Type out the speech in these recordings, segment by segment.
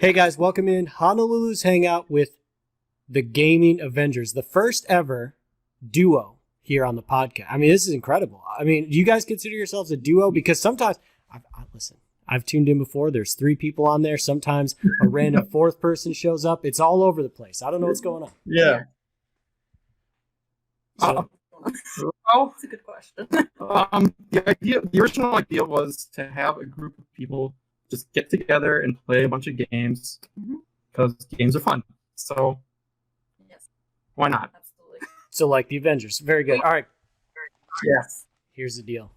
Hey guys, welcome in Honolulu's Hangout with the Gaming Avengers, the first ever duo here on the podcast. I mean, this is incredible. I mean, do you guys consider yourselves a duo? Because sometimes, I've tuned in before. There's 3 people on there. Sometimes a random 4th person shows up. It's all over the place. I don't know what's going on. Yeah. So, Oh, that's a good question. The original idea was to have a group of people just get together and play a bunch of games because games are fun. So, Yes, why not? absolutely. so like the Avengers. Very good. All right. Yes. Here's the deal.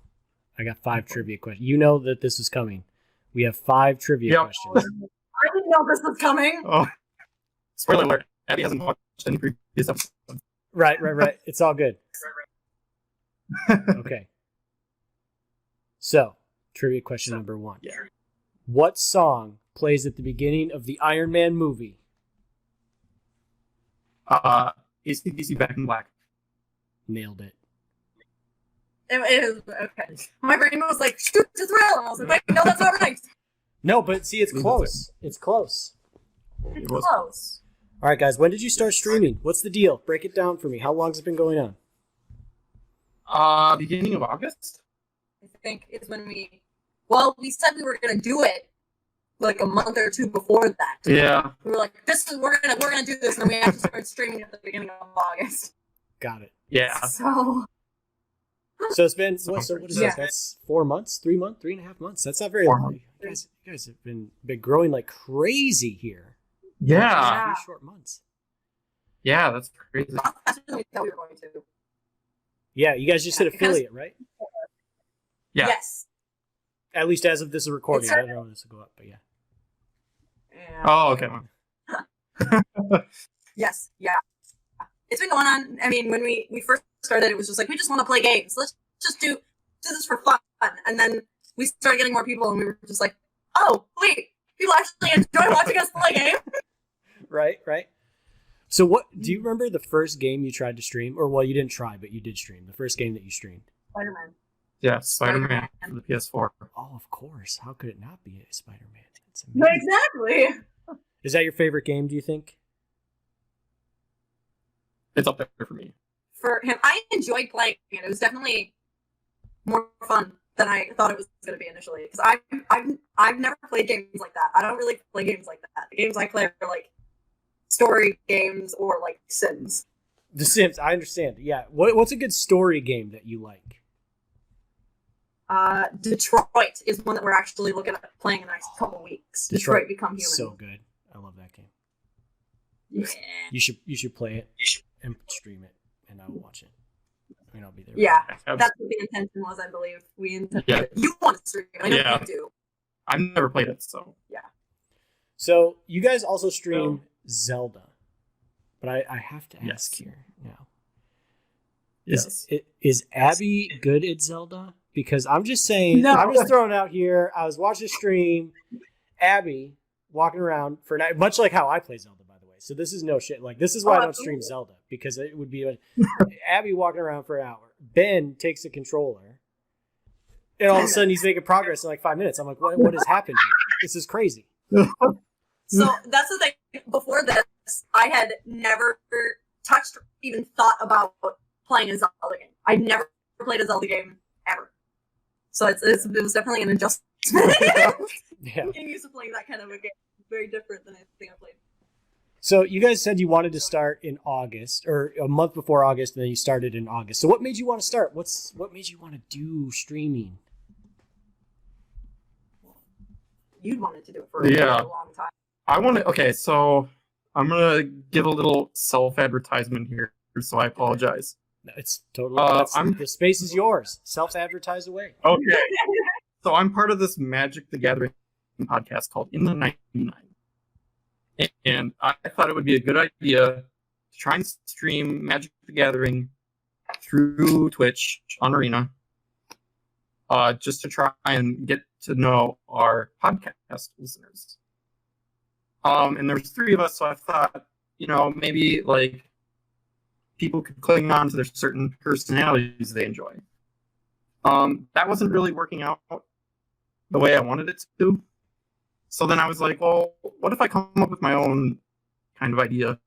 I got 5 trivia questions. You know that this is coming. We have 5 trivia questions. I didn't know this was coming. Oh, spoiler alert. Abby hasn't watched any previous episodes. Right. It's all good. Okay. So, trivia question number 1. Yeah. What song plays at the beginning of the Iron Man movie? AC/DC Back in Black. Nailed it. It is okay. My brain was like, shoot to thrill. And I was like, wait, no, that's not right. No, but see, it's close. It's close. It's was- close. All right, guys, when did you start streaming? What's the deal? Break it down for me. How long has it been going on? Beginning of August? I think is when we said we were gonna do it like a month or 2 before that. Yeah. We were like, we're gonna do this, and then we actually started streaming at the beginning of August. Got it. Yeah. So So it's been, what is that? That's 4 months? 3 months? 3.5 months? That's not very 4 long. You guys have been growing like crazy here. Yeah. 3 short months. Yeah, that's crazy. that's when we thought we were going to. Yeah, you guys just hit Yeah, because- affiliate, right? Yeah. Yes. At least as of this recording. I don't know when this will go up, but yeah. Yeah. Oh, okay. Yes. Yeah. It's been going on. I mean, when we first started, it was just like, we just want to play games. Let's just do this for fun. And then we started getting more people, and we were just like, oh, wait, people actually enjoy watching us play games. Right. So what, do you remember the first game you tried to stream? Or, well, you didn't try, but you did stream. The first game that you streamed. Spider-Man. Yeah, Spider-Man for the PS4. Oh, of course. How could it not be a Spider-Man? It's No, amazing. exactly. Is that your favorite game, do you think? It's up there for me. For him, I enjoyed playing it. It was definitely more fun than I thought it was going to be initially. Because I've never played games like that. I don't really play games like that. The games I play are like story games or like Sims. The Sims, I understand. Yeah. What's a good story game that you like? Detroit is one that we're actually looking at playing in the next couple weeks. Detroit Become Human. So good. I love that game. Yeah. You should play it and stream it, and I will watch it. I mean, I'll be there. Yeah, Absolutely. that's what the intention was, I believe. We intended. Yeah. You want to stream it? I know Yeah. you do. I've never played it, so. So you guys also stream Zelda, but I have to ask Yes. here now. Yes. Is Abby good at Zelda? Because I'm just saying, No. I'm just throwing it out here. I was watching a stream, Abby walking around for a night, much like how I play Zelda, by the way. So this is no shit. Like, this is why I don't stream Zelda, because it would be Abby walking around for an hour. Ben takes a controller, and all of a sudden he's making progress in like 5 minutes. I'm like, what has happened here? This is crazy. So that's the thing. Before this, I had never touched or even thought about playing a Zelda game. I'd never played a Zelda game ever. So it was definitely an adjustment. Yeah. Getting used to playing that kind of a game. Very different than anything I played. So you guys said you wanted to start in August, or a month before August, and then you started in August. So what made you want to start? What made you want to do streaming? You'd wanted to do it for a really long time. I want to. Okay, so I'm going to give a little self advertisement here, so I apologize. No, it's totally. The space is yours. Self-advertise away. Okay. So I'm part of this Magic the Gathering podcast called In the 99. And I thought it would be a good idea to try and stream Magic the Gathering through Twitch on Arena, just to try and get to know our podcast listeners. And there's 3 of us, so I thought, maybe like people could cling on to their certain personalities they enjoy. That wasn't really working out the way I wanted it to. So then I was like, well, what if I come up with my own kind of idea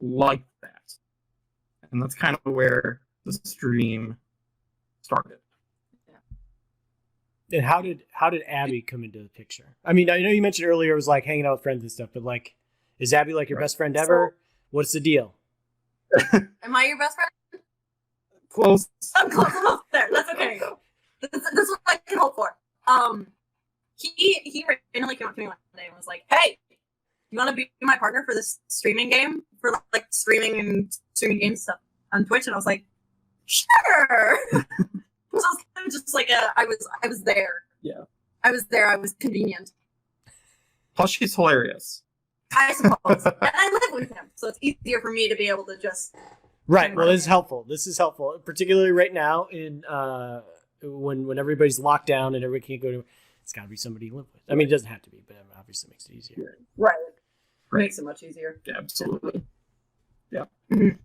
like that? And that's kind of where the stream started. And how did Abby come into the picture? I mean, I know you mentioned earlier it was like hanging out with friends and stuff, but like, is Abby like your best friend ever? What's the deal? Am I your best friend? Close. I'm close enough there. That's okay. This is what I can hope for. He randomly came up to me one day and was like, "Hey, you want to be my partner for this streaming game for like streaming game stuff on Twitch?" And I was like, "Sure." So I was kind of just like I was there. Yeah. I was there. I was convenient. Plus, she's hilarious. I suppose. And I live with him, so it's easier for me to be able to just. Right. Well, this is helpful. This is helpful, particularly right now in when everybody's locked down and everybody can't go to. It's got to be somebody you live with. I mean, it doesn't have to be, but it obviously makes it easier. Right. Makes it much easier. Yeah, absolutely. Yeah.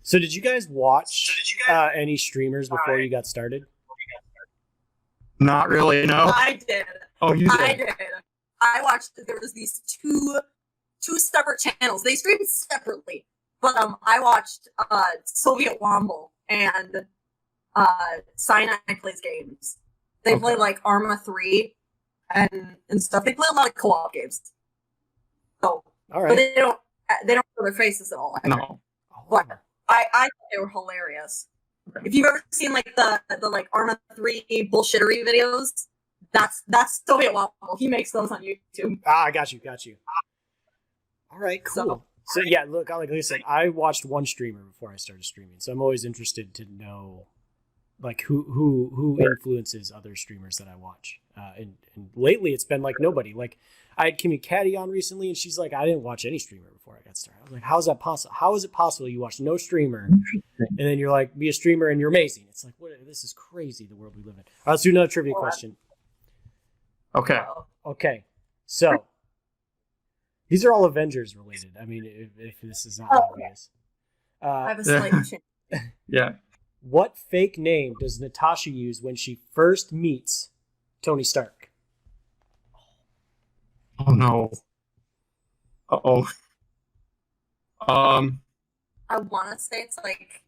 So, did you guys watch any streamers before you got started? Not really. No. I did. Oh, you did. I did. I watched. There was these two separate channels. They streamed separately, but I watched Soviet Womble and Cyanide Plays Games. They play like Arma 3 and stuff. They play a lot of co-op games. So, All right. but they don't show their faces at all. No. But I thought they were hilarious. Okay. If you've ever seen like the like Arma 3 bullshittery videos, that's Soviet Womble. He makes those on YouTube. I got you. All right, cool. So yeah, look, like I said, I watched one streamer before I started streaming, so I'm always interested to know, like who influences other streamers that I watch. And lately, it's been like nobody. Like I had Kimmy Caddy on recently, and she's like, I didn't watch any streamer before I got started. I was like, how is that possible? How is it possible you watch no streamer, and then you're like, be a streamer and you're amazing? It's like, what? This is crazy. The world we live in. All right, let's do another trivia question. Okay. Okay, so. These are all Avengers related. I mean, if this is not obvious. I have a slight change. Yeah. What fake name does Natasha use when she first meets Tony Stark? Oh no. Uh-oh. I want to say it's like.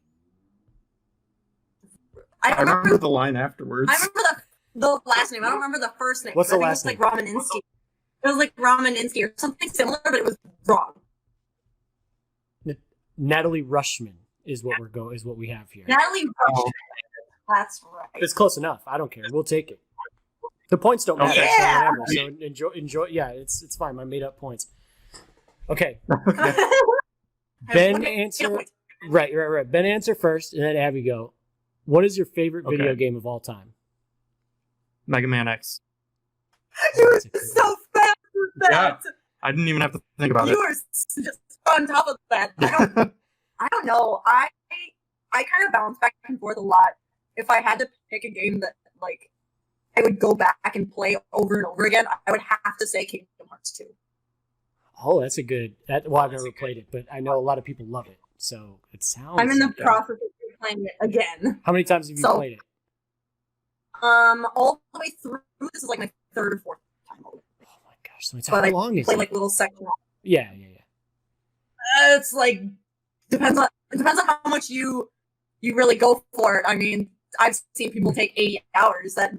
I remember the line afterwards. I remember the last name. I don't remember the first name. What's the I think last it was like Romaninsky. It was like Romaninsky or something similar, but it was wrong. Natalie Rushman is what we have here. Natalie Rushman. That's right. It's close enough. I don't care. We'll take it. The points don't matter. Yeah. So enjoy. Yeah, it's fine. My made up points. Okay. Ben answer. Right. Ben answer first, and then Abby go. What is your favorite video game of all time? Mega Man X. You were so fast with that. Yeah. I didn't even have to think about it. You were just on top of that. I don't know. I kind of bounce back and forth a lot. If I had to pick a game that like I would go back and play over and over again, I would have to say Kingdom Hearts 2. Oh, that's a good. Well, I've never played it, but I know a lot of people love it. So it sounds. I'm in the process of playing it again. How many times have you played it? All the way through. This is like my third or fourth time. Oh my gosh! So it's how long is it? Play like little sections. Yeah. It's like depends on how much you really go for it. I mean, I've seen people take 80 hours that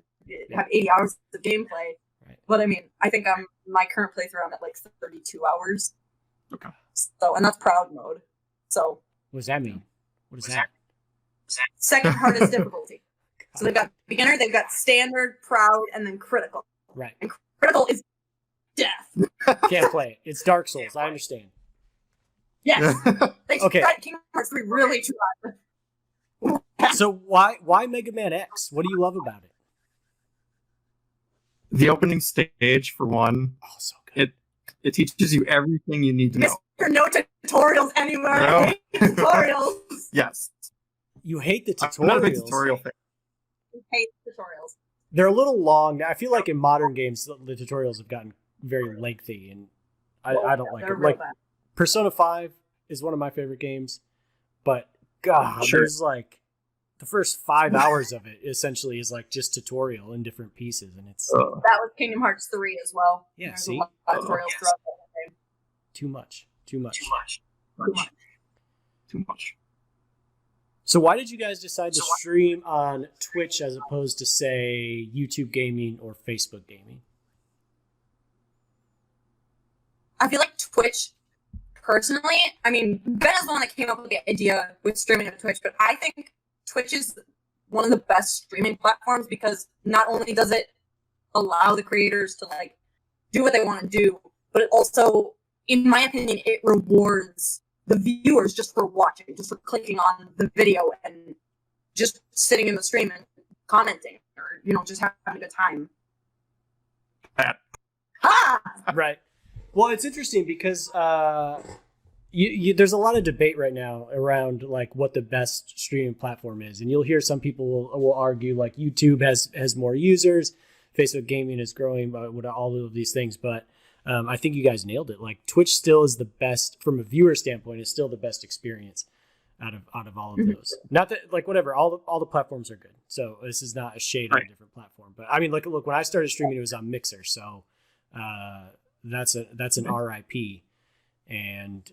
have 80 hours of gameplay. Right. But I mean, I think my current playthrough I'm at like 32 hours. Okay. So, and that's proud mode. So. What does that mean? What is that? Second hardest difficulty. So they've got beginner, they've got standard, proud, and then critical. Right. And critical is death. Can't play it. It's Dark Souls. I understand. Yes. They Okay. tried Kingdom Hearts 3 really tried. So why Mega Man X? What do you love about it? The opening stage, for one. Oh, so good. It teaches you everything you need to know. There are no tutorials anywhere. No. I hate tutorials. Yes. You hate the tutorials. I'm not a big tutorial fan. I hate tutorials. They're a little long. I feel like in modern games, the tutorials have gotten very lengthy, and I don't like it. Like bad. Persona 5 is one of my favorite games, but God, Sure. there's like the first 5 hours of it essentially is like just tutorial in different pieces, and it's That was Kingdom Hearts 3 as well. Yeah, There's see? a lot of tutorials Yes. throughout the whole game. too much. Too much. So why did you guys decide to stream on Twitch as opposed to, say, YouTube gaming or Facebook gaming? I feel like Twitch, personally, I mean, Ben is the one that came up with the idea with streaming on Twitch, but I think Twitch is one of the best streaming platforms because not only does it allow the creators to like do what they want to do, but it also, in my opinion, it rewards the viewers just for watching, just for clicking on the video and just sitting in the stream and commenting or, just having a good time. That. Ah! Right. Well, it's interesting because there's a lot of debate right now around like what the best streaming platform is, and you'll hear some people will argue like YouTube has more users, Facebook gaming is growing, with all of these things, but I think you guys nailed it. Like Twitch still is the best from a viewer standpoint. Is still the best experience out of all of those. Not that like whatever, all the platforms are good. So this is not a shade on a different platform, but I mean, look when I started streaming, it was on Mixer, so. That's an RIP and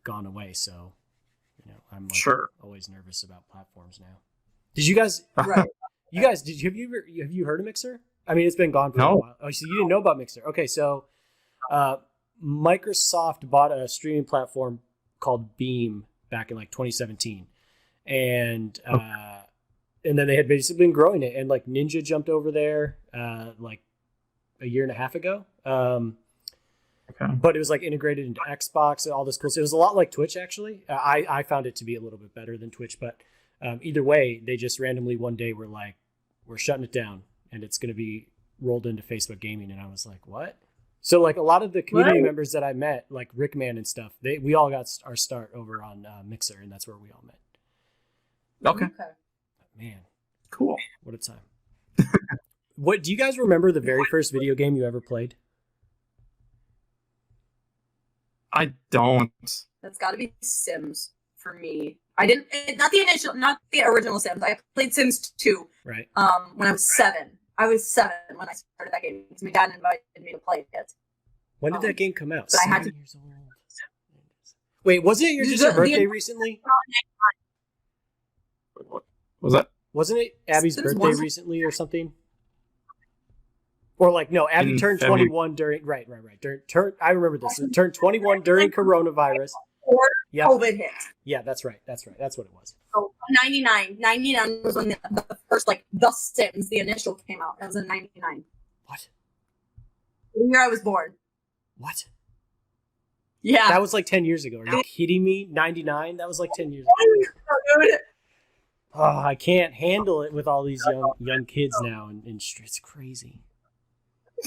gone away. So, I'm like always nervous about platforms now. Did you guys? Right. You guys, have you heard of Mixer? I mean, it's been gone for a while. Oh, so you didn't know about Mixer? Okay, so Microsoft bought a streaming platform called Beam back in like 2017, and then they had basically been growing it, and like Ninja jumped over there like a year and a half ago. But it was like integrated into Xbox and all this cool stuff. It was a lot like Twitch, actually. I found it to be a little bit better than Twitch, but either way, they just randomly one day were like, we're shutting it down and it's going to be rolled into Facebook gaming. And I was like, what? So like a lot of the community members that I met, like Rickman and stuff, we all got our start over on Mixer, and that's where we all met. Okay. Man. Cool. What a time. What do you guys remember the very first video game you ever played? I don't. That's got to be Sims for me. I didn't, not the original Sims. I played Sims 2. Right. When I was 7. I was 7 when I started that game because my dad invited me to play it. When did that game come out? I had 7 years old. Wait, wasn't it your birthday recently? What was that? Wasn't it Abby's birthday recently or something? Or like, no, Abby turned 21 during, right. I remember this. It turned 21 during coronavirus. Or COVID hit. Yeah, that's right. That's what it was. So 99 was when the first, like, The Sims, the initial came out. That was in 99. What? The year I was born. What? Yeah. That was like 10 years ago. Are you kidding me? 99? That was like 10 years ago. Dude. Oh, I can't handle it with all these young kids now, and it's crazy.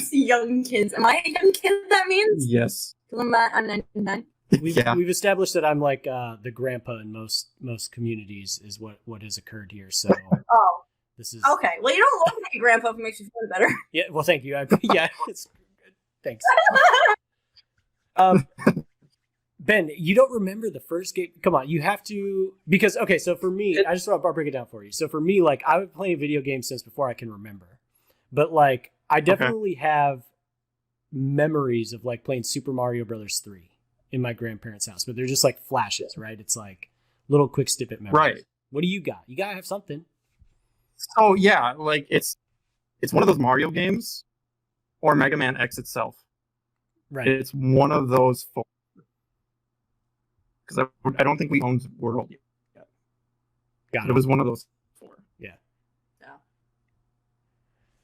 Young kids. Am I a young kid, that means? Yes. I'm 99. We've established that I'm like the grandpa in most communities is what has occurred here. So this is okay. Well, you don't look like a grandpa if it makes you feel better. Yeah. Well, thank you. It's good. Thanks. Ben, you don't remember the first game? Come on, you have to, because okay. So for me, I just want to break it down for you. So for me, like I've been playing video games since before I can remember, but like I definitely have memories of like playing Super Mario Brothers 3 in my grandparents' house, but they're just like flashes, right? It's like little quick snippet memories. Right. What do you got? You gotta have something. So yeah, like it's one of those Mario games or Mega Man X itself. Right. It's one of those four. Because I don't think we owned World yet. Got it was one of those four. Yeah. Yeah.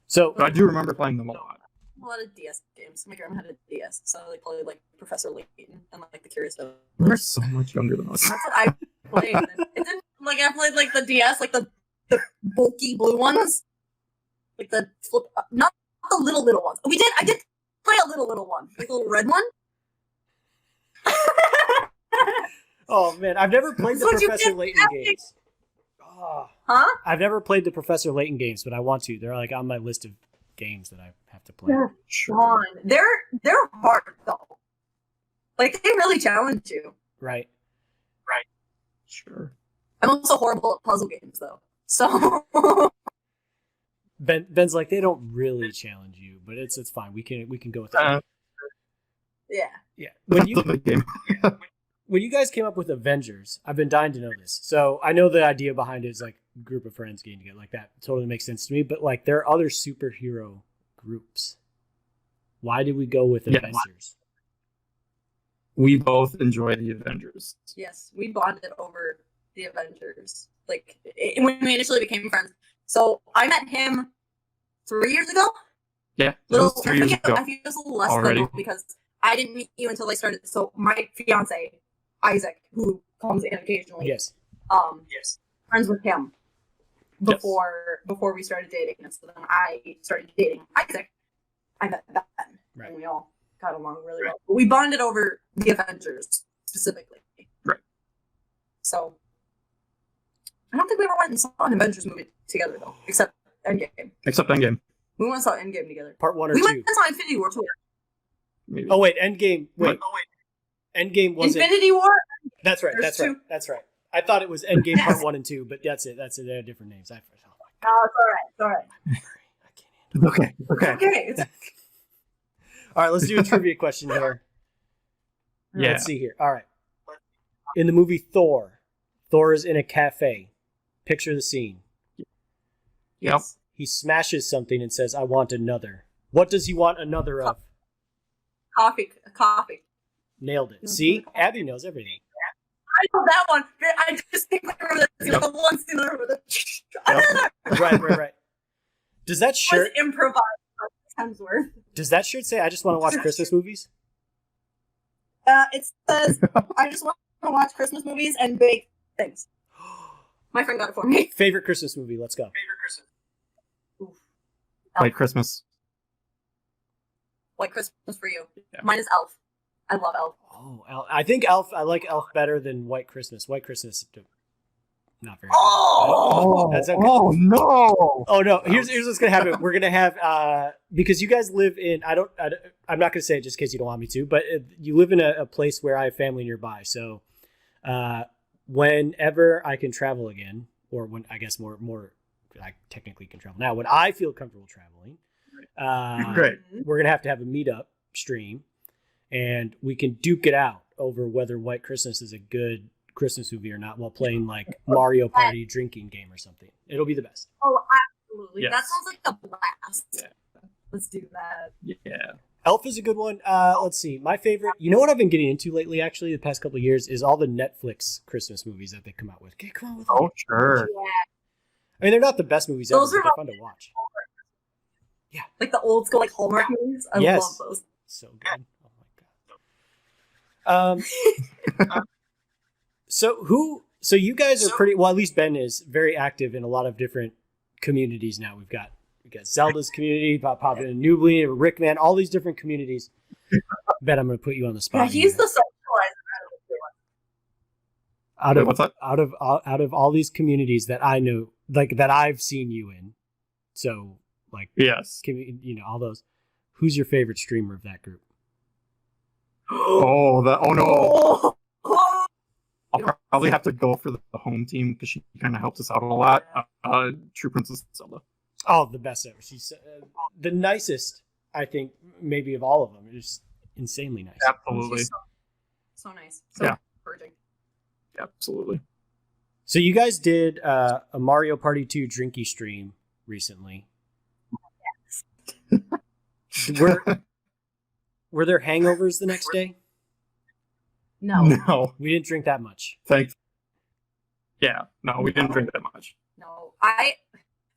So but I do remember playing them a lot. A lot of DS games. My grandma had a DS, so I played like Professor Layton and like the Curious Village. You're so much younger than us. That's what I played. It didn't, like I played like the DS, like the bulky blue ones, like the flip, not the little ones. I did play a little one, like a little red one. Oh man, I've never played the Professor Layton games. Oh. Huh? I've never played the Professor Layton games, but I want to. They're like on my list of games that I have to play. Sure. They're hard though. Like they really challenge you. Right. Sure. I'm also horrible at puzzle games, though. So Ben's like, they don't really challenge you, but it's fine. We can go with that. yeah. Yeah. That's a big game. When you guys came up with Avengers, I've been dying to know this. So I know the idea behind it is like a group of friends getting together, like that totally makes sense to me. But like, there are other superhero groups. Why did we go with Yeah. Avengers? We both enjoy the Avengers. Yes, we bonded over the Avengers. Like when we initially became friends. So I met him 3 years ago. Yeah, that was 3 years ago. I think it was a little less already. than because I didn't meet you until I started. So my fiance Isaac, who comes in occasionally, Yes. friends with him before we started dating, and so then I started dating Isaac. I met Ben, Right. and we all got along really well. But we bonded over the Avengers specifically. Right. So I don't think we ever went and saw an Avengers movie together though, except Endgame. Except Endgame. We went and saw Endgame together. Part 1 or We 2. went and saw Infinity War too. Maybe. Oh wait, Endgame. Wait, Endgame wasn't. Infinity War. That's right. There's That's two. right. That's right. I thought it was Endgame Part 1 and 2, but that's it. That's it. They have different names. Oh, it's all right. I can't handle Okay. Okay. It's it. All right, let's do a trivia question here. Yeah. Let's see here. All right. In the movie Thor is in a cafe. Picture the scene. Yep. He smashes something and says, "I want another." What does he want another of? Coffee. Nailed it. See? Abby knows everything. I know that one. I just think I remember the one scene with the Right. Does that was shirt improvised by Hemsworth. say I just want to watch Christmas movies? It says I just want to watch Christmas movies and bake things. My friend got it for me. Favorite Christmas movie. Let's go. Oof. White Christmas. White Christmas for you. Yeah. Mine is Elf. I love Elf. Oh, I think Elf. I like Elf better than White Christmas. White Christmas, not very. Oh! That's okay. Oh no! Oh no! Here's what's gonna happen. We're gonna have because you guys live in. I'm not gonna say it just in case you don't want me to, but you live in a place where I have family nearby. So, whenever I can travel again, or when I guess more, I technically can travel now. When I feel comfortable traveling, Great. we're gonna have a meetup stream, and we can duke it out over whether White Christmas is a good Christmas movie or not while playing like Mario Party drinking game or something. It'll be the best. Oh, absolutely. Yes. That sounds like a blast. Yeah. Let's do that. Yeah. Elf is a good one. Let's see. My favorite, you know what I've been getting into lately, actually, the past couple of years, is all the Netflix Christmas movies that they come out with. Okay, come on with Oh sure. Yeah. I mean, they're not the best movies ever, Those but are they're fun to watch. Like the old school like Hallmark movies. I Yes. love those. So good. Oh my god. So you guys are pretty, well, at least Ben is very active in a lot of different communities now. We've got Zelda's community, Pop in Newbly, Rickman, all these different communities. Ben, I'm going to put you on the spot. Yeah, he's here. the socializer out Wait, of what's that? out of all these communities that I know, like that I've seen you in. So like, Yes. all those. Who's your favorite streamer of that group? Oh no! Oh. I'll probably have to go for the home team because she kind of helps us out a lot. True Princess Zelda. Oh, the best ever. She's the nicest, I think, maybe of all of them. Just insanely nice. Absolutely. She's so nice. So Yeah. encouraging. Absolutely. So you guys did a Mario Party 2 drinky stream recently. Were there hangovers the next day? No. No. We didn't drink that much. Thanks. Yeah. No, we didn't drink that much. No.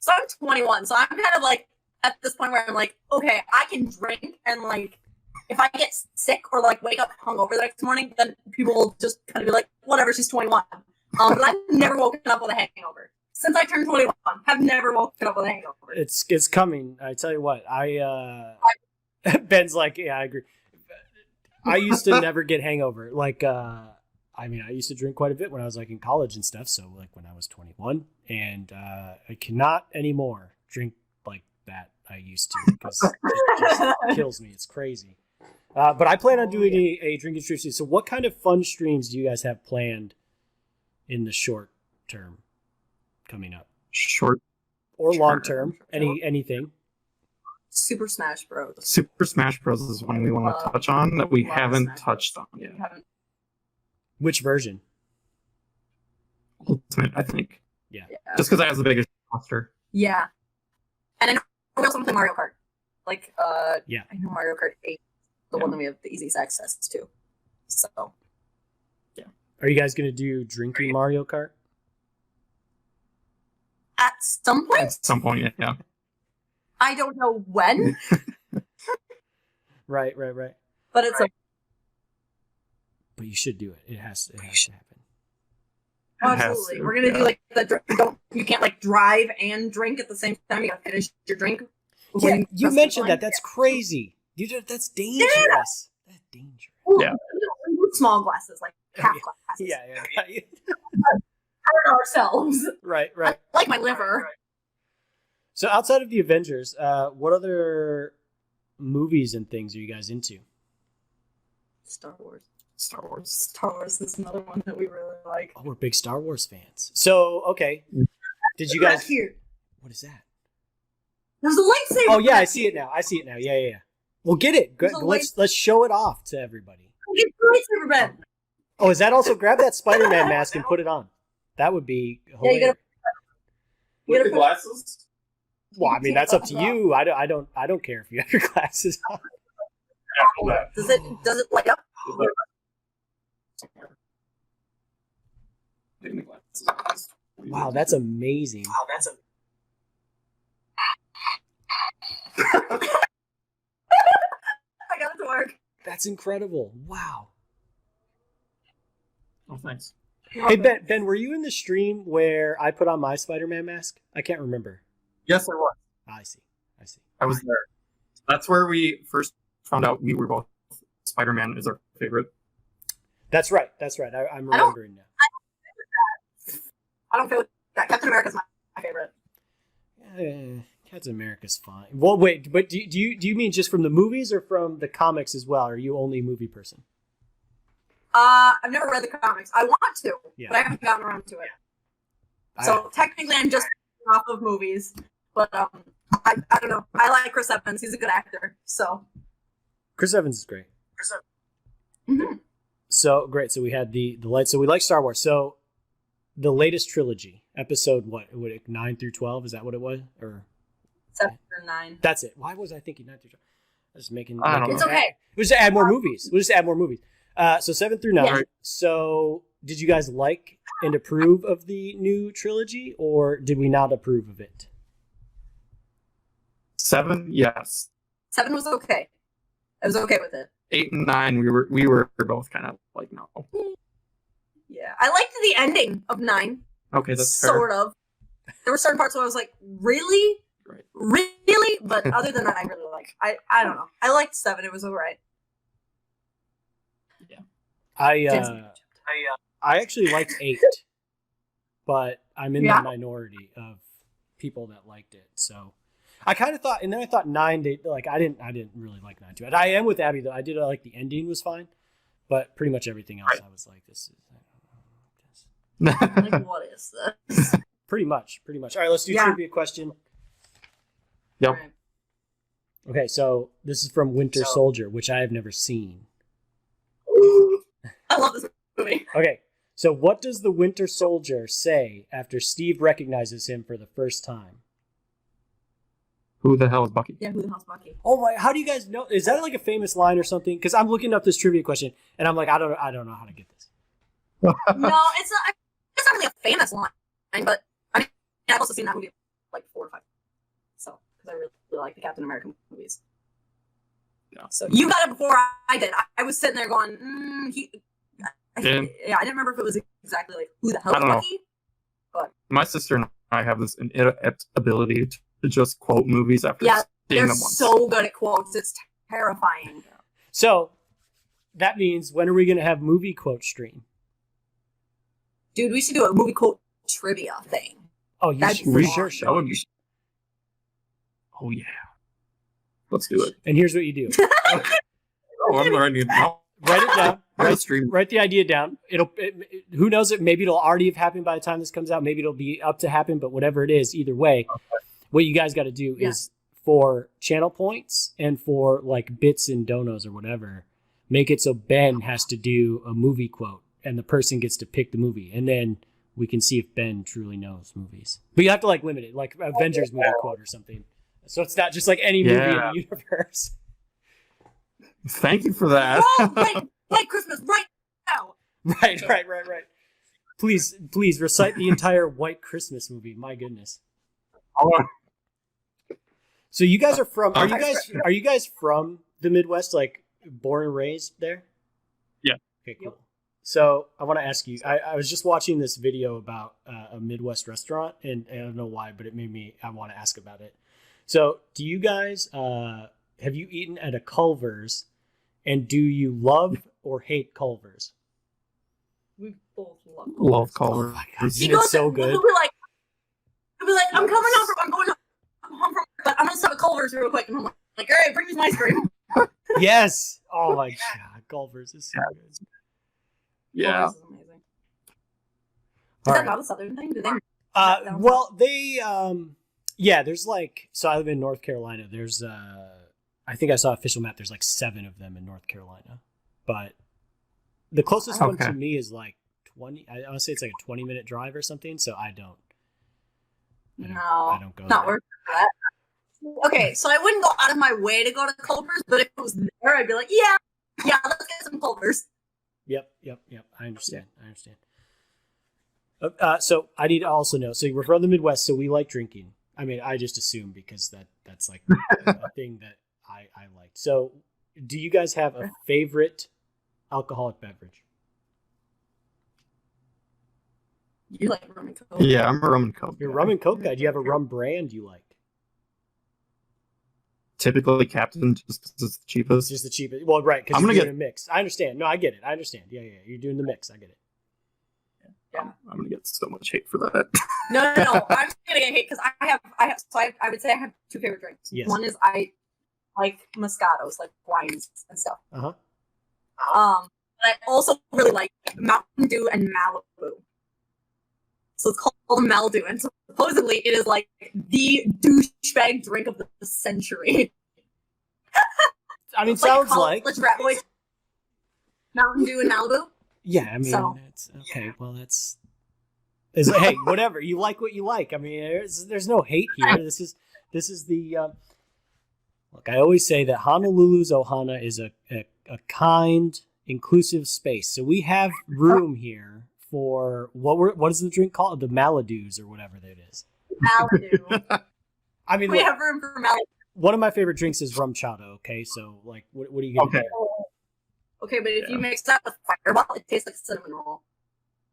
So I'm 21, so I'm kind of like at this point where I'm like, okay, I can drink and like if I get sick or like wake up hungover the next morning, then people will just kind of be like, whatever, she's 21. But I've never woken up with a hangover. Since I turned 21, I've never woken up with a hangover. It's coming. I tell you what. Ben's like, yeah, I agree. I used to never get hangover. Like, I used to drink quite a bit when I was like in college and stuff. So like when I was 21, and I cannot anymore drink like that I used to because it just kills me. It's crazy. But I plan on doing a drinking stream. So what kind of fun streams do you guys have planned in the short term coming up? Short Or Term. long term? Anything? Super Smash Bros. Super Smash Bros. Is one we want to touch on that we Love haven't Smash touched Bros. on yet. We haven't. Which version? Ultimate, I think. Yeah. Just because it has the biggest roster. Yeah. And I know we also play Mario Kart. Like, Yeah. I know Mario Kart 8, the Yeah. one that we have the easiest access to. So, Are you guys gonna do drinking Mario Kart? at some point, At some point, yeah. I don't know when, Right. but it's But you should do it. It has to happen. absolutely. to, We're gonna yeah. do like you can't like drive and drink at the same time. You gotta finish your drink. before Yeah, you you press the mentioned button. that. That's crazy. That's dangerous. That's dangerous. Well, Yeah. we do small glasses, like half glasses. Yeah. Hurt ourselves. Right. I like my liver. So outside of the Avengers, what other movies and things are you guys into? Star Wars. Star Wars. Star Wars is another one that we really like. Oh, we're big Star Wars fans. So, okay. Did you guys... Here? What is that? There's a lightsaber. Oh, yeah, I see it now. Yeah. Well, get it. There's a Let's show it off to everybody. Get the lightsaber bed. Oh, is that also... Grab that Spider-Man mask and put it on. That would be Yeah, hilarious. you gotta With the put- glasses? Well, I mean, that's up to you. I don't care if you have your glasses on. Does it light up? Wow, that's amazing. I got it to work. That's incredible. Wow. Oh, thanks. Hey, Ben, were you in the stream where I put on my Spider-Man mask? I can't remember. Yes, I was. I see. I was there. That's where we first found out we were both Spider-Man is our favorite. That's right. I'm remembering now. I don't feel like that. Captain America's my favorite. Captain America's fine. Well, wait, but do you mean just from the movies or from the comics as well? Are you only a movie person? I've never read the comics. I want to, Yeah. but I haven't gotten around to it. So technically, I'm just off of movies. But I don't know. I like Chris Evans. He's a good actor. So Chris Evans is great. Mhm. So great. So we had the light. So we like Star Wars. So the latest trilogy, episode what? Would it 9 through 12? Is that what it was? Or 7 or 9. that's it. Why was I thinking 9 through 12? I was making. I don't know. It's okay. We'll just add more movies. So 7 through 9. Yeah. So did you guys like and approve of the new trilogy, or did we not approve of it? 7, yes. 7 was okay. I was okay with it. 8 and 9, we were both kind of like, no. Yeah, I liked the ending of 9. Okay, that's fair. Sort of. There were certain parts where I was like, really? Right. Really? But other than that, I really like. I don't know. I liked 7. It was alright. I actually liked 8, but I'm in the Yeah. minority of people that liked it. So I kind of thought, and then I thought 9. I didn't really like 9 too. And I am with Abby though. I did like the ending was fine, but pretty much everything else I was like, this is. Like, what is this? Pretty much. All right, let's do trivia question. Yep. Alright. Okay, so this is from Winter Soldier, which I have never seen. I love this movie. Okay, so what does the Winter Soldier say after Steve recognizes him for the first time? Who the hell is Bucky? Yeah, who the hell's Bucky? Oh my! How do you guys know? Is that like a famous line or something? Because I'm looking up this trivia question, and I'm like, I don't know how to get this. No, it's not. It's not really a famous line, but I mean, I've also seen that movie like 4 or 5. So, because I really like the Captain America movies. Yeah. So you got it before I did. I was sitting there going, I didn't remember if it was exactly like who the hell I is don't know. Bucky. My sister and I have this inept ability to just quote movies after Yeah, seeing They're them once. so good at quotes. It's terrifying. So that means when are we going to have movie quote stream? Dude, we should do a movie quote trivia thing. Oh, you That'd should, be for fun. sure. That Show. would be. Oh yeah. Let's do it. And here's what you do. Oh, I'm already. Write it down. Stream. Write the idea down. Who knows it? Maybe it'll already have happened by the time this comes out. Maybe it'll be up to happen. But whatever it is, either way, what you guys got to do is for channel points and for like bits and donos or whatever, make it so Ben has to do a movie quote and the person gets to pick the movie, and then we can see if Ben truly knows movies. But you have to like limit it, like Avengers movie quote or something. So it's not just like any movie in the universe. Thank you for that. Whoa, like Christmas right now. Right. Please recite the entire White Christmas movie. My goodness. So you guys are from? Are you guys from the Midwest? Like born and raised there? Yeah. Okay, cool. So I want to ask you. I was just watching this video about a Midwest restaurant, and I don't know why, but it made me. I want to ask about it. So, do you guys have you eaten at a Culver's, and do you love or hate Culver's? We both Love Culver's. Oh my God, it's so good. He'll be like, I'm going home from, but I'm gonna stop at Culver's real quick, and I'm like, all right, bring me some ice cream. Yes. Oh my God, Culver's is so good. Yeah. Culver's is amazing. Is that not a Southern thing? Do they? Well, they yeah, there's like, so I live in North Carolina. There's I think I saw an official map. There's like 7 of them in North Carolina, but the closest one to me is like 20. I want to say it's like a 20-minute drive or something. So I don't go. Not there. worth that. Okay, so I wouldn't go out of my way to go to Culver's, but if it was there, I'd be like, yeah, let's get some Culver's. Yep. I understand. So I need to also know. So we're from the Midwest, so we like drinking. I mean, I just assume because that's like a thing that I like. So, do you guys have a favorite alcoholic beverage? You like rum and coke? Yeah, I'm a rum and coke. You're a rum and coke guy. Do you have a rum brand you like? Typically Captain, just because it's the cheapest. Just the cheapest. Well, right, because you're doing a mix. I understand. No, I get it. I understand. Yeah. You're doing the mix. I get it. Yeah. I'm gonna get so much hate for that. No. I'm just gonna get hate because I would say I have 2 favorite drinks. Yes. One is I like Moscatos, like wines and stuff. Uh-huh. But I also really like Mountain Dew and Malibu. So it's called Malibu, and supposedly it is like the douchebag drink of the century. I mean, sounds like rat boys. Mountain Dew and Malibu. Yeah, I mean, it's okay. Well, hey, whatever. You like what you like. I mean, there's no hate here. This is the look. I always say that Honolulu's Ohana is a kind, inclusive space. So we have room here for what is the drink called? The Maladews or whatever that is. Malibu. I mean, we have room for Malibu. One of my favorite drinks is rum chata. Okay, so like, what are you gonna do? Okay, but if you mix that with Fireball, it tastes like cinnamon roll.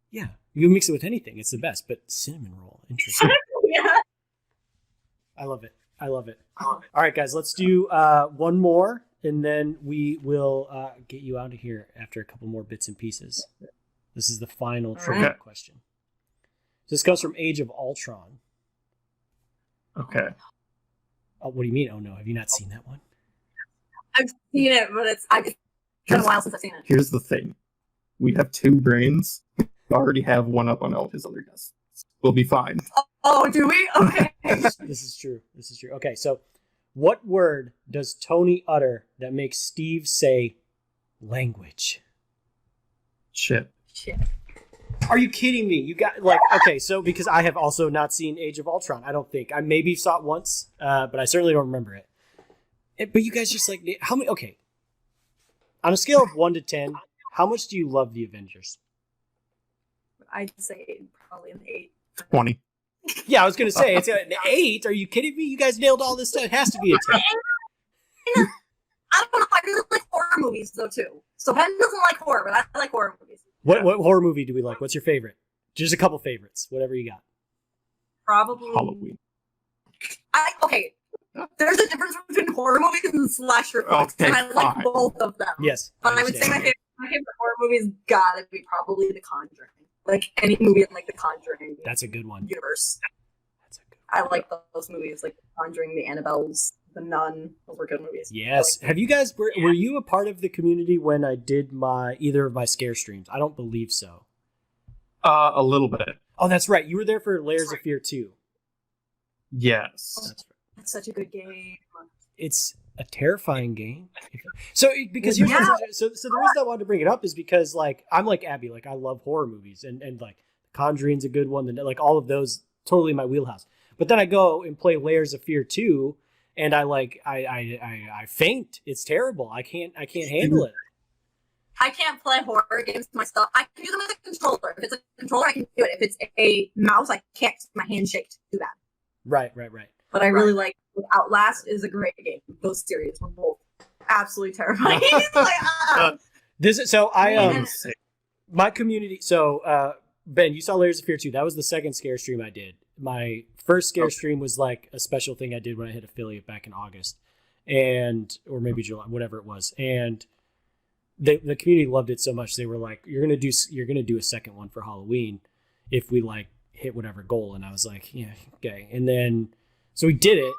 Yeah, you mix it with anything; it's the best. But cinnamon roll, interesting. Yeah, I love it. All right, guys, let's do one more, and then we will get you out of here after a couple more bits and pieces. This is the final trivia question. This comes from Age of Ultron. Okay. Oh, what do you mean? Oh no, have you not seen that one? I've seen it, but it's been a while since I've seen it. Here's the thing. We have 2 brains. We already have one up on all of his other guests. We'll be fine. Oh, do we? Okay. This is true. Okay, so what word does Tony utter that makes Steve say language? Shit. Are you kidding me? You got okay, so because I have also not seen Age of Ultron, I don't think. I maybe saw it once, but I certainly don't remember it. But you guys just like, how many, okay. On a scale of 1 to 10, how much do you love the Avengers? I'd say probably an 8. 20. Yeah, I was going to say, it's an 8. Are you kidding me? You guys nailed all this stuff. It has to be a 10. I don't know. I really like horror movies, though, too. So Ben doesn't like horror, but I like horror movies. What horror movie do we like? What's your favorite? Just a couple favorites. Whatever you got. Probably Halloween. Okay. There's a difference between horror movies and slasher movies, and I like both of them. Yes. But I would say my favorite horror movie's gotta be probably The Conjuring. Like any movie in like The Conjuring. That's a good one. Universe. That's a good one. I like those movies, like The Conjuring, The Annabelles, The Nun. Those were good movies. Yes. Have you guys were you a part of the community when I did either of my scare streams? I don't believe so. A little bit. Oh, that's right. You were there for Layers of Fear 2. Yes. That's right. That's such a good game. It's a terrifying game. So because here's so the reason I wanted to bring it up is because like I'm like Abby, like I love horror movies and like Conjuring's a good one, and like all of those totally my wheelhouse. But then I go and play Layers of Fear 2 and I faint. It's terrible. I can't handle it. I can't play horror games myself. I can do them with a controller. If it's a controller, I can do it. If it's a mouse, I can't. My hand shakes too bad. Right. But I really like Outlast is a great game. Those series were both absolutely terrifying. This is so my community. So Ben, you saw Layers of Fear 2. That was the second scare stream I did. My first scare stream was like a special thing I did when I hit affiliate back in August, or maybe July, whatever it was, and the community loved it so much they were like, "You're gonna do a second one for Halloween if we like hit whatever goal." And I was like, "Yeah, okay." And then so we did it,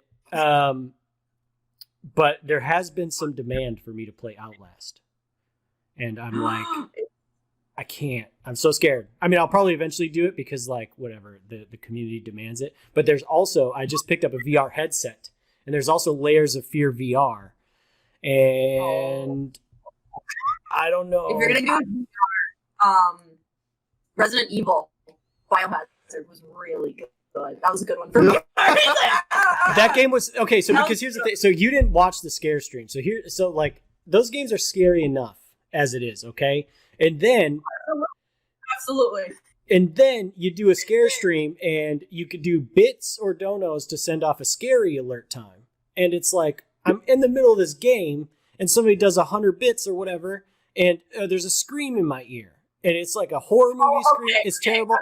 but there has been some demand for me to play Outlast, and I'm like, I can't. I'm so scared. I mean, I'll probably eventually do it because like whatever the community demands it. But there's also I just picked up a VR headset, and there's also Layers of Fear VR, and I don't know. If you're gonna do Resident Evil Biohazard was really good. That was a good one for me. That game was okay. So because here's the thing. So you didn't watch the scare stream. So like those games are scary enough as it is. Okay. And then absolutely. And then you do a scare stream and you could do bits or donos to send off a scary alert time. And it's like, I'm in the middle of this game and somebody does 100 bits or whatever. And there's a scream in my ear. And it's like a horror movie scream. It's terrible.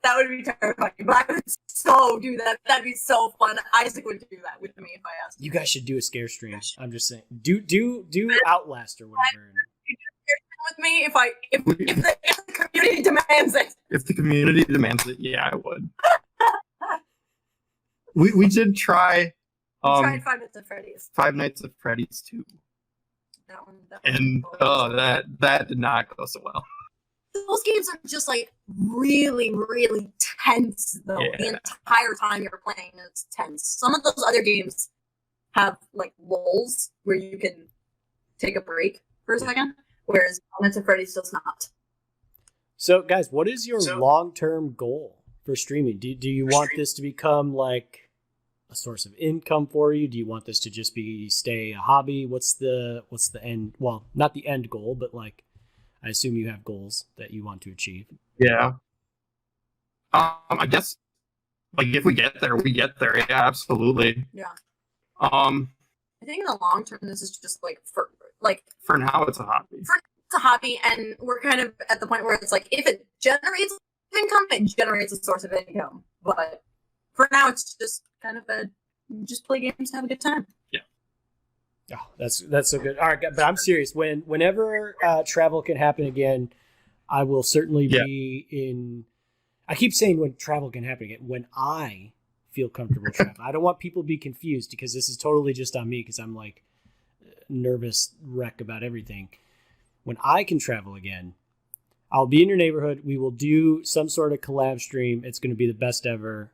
That would be terrifying. But I would so do that. That'd be so fun. Isaac would do that with me if I asked him. You guys should do a scare stream. I'm just saying. Do Outlast or whatever. With me if the community demands it. If the community demands it, yeah, I would. we did try. Tried Five Nights at Freddy's. Five Nights at Freddy's 2. That one And that did not go so well. Those games are just like really, really tense though. Yeah. The entire time you're playing, it's tense. Some of those other games have like lulls where you can take a break for a second. Whereas Five Nights at Freddy's does not. So, guys, what is your long-term goal for streaming? Do you want this to become like a source of income for you? Do you want this to just stay a hobby? What's the end? Well, not the end goal, but like, I assume you have goals that you want to achieve. Yeah. I guess like if we get there, we get there. Yeah, absolutely. Yeah. I think in the long term, this is just like for now, it's a hobby. It's a hobby, and we're kind of at the point where it's like if it generates income, it generates a source of income. But for now, it's just kind of just play games to have a good time. Yeah. Oh, that's so good. All right, but I'm serious. Whenever travel can happen again, I will certainly be in. I keep saying when travel can happen again. When I feel comfortable traveling, I don't want people to be confused because this is totally just on me because I'm like nervous wreck about everything. When I can travel again, I'll be in your neighborhood. We will do some sort of collab stream. It's going to be the best ever.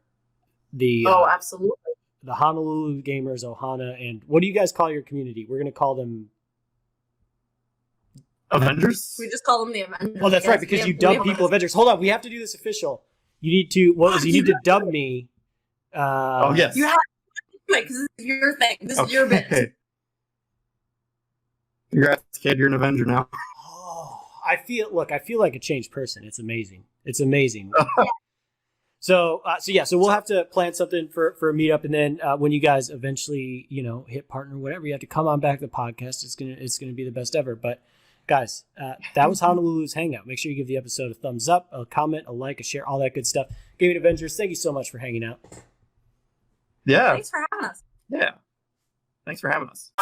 Absolutely. The Honolulu gamers, Ohana, and what do you guys call your community? We're going to call them Avengers. We just call them the Avengers. Oh, that's right, because you dub people Avengers. Hold on, we have to do this official. You need to. You need to dub me. Yes. You have to do it because this is your thing. This is your bit. Congrats, kid. You're an Avenger now. Oh, I feel like a changed person. It's amazing. So we'll have to plan something for a meetup, and then when you guys eventually, hit partner, whatever, you have to come on back to the podcast. It's gonna be the best ever. But guys, that was Honolulu's Hangout. Make sure you give the episode a thumbs up, a comment, a like, a share, all that good stuff. Gaming Avengers, thank you so much for hanging out. Yeah. Thanks for having us. Yeah. Thanks for having us.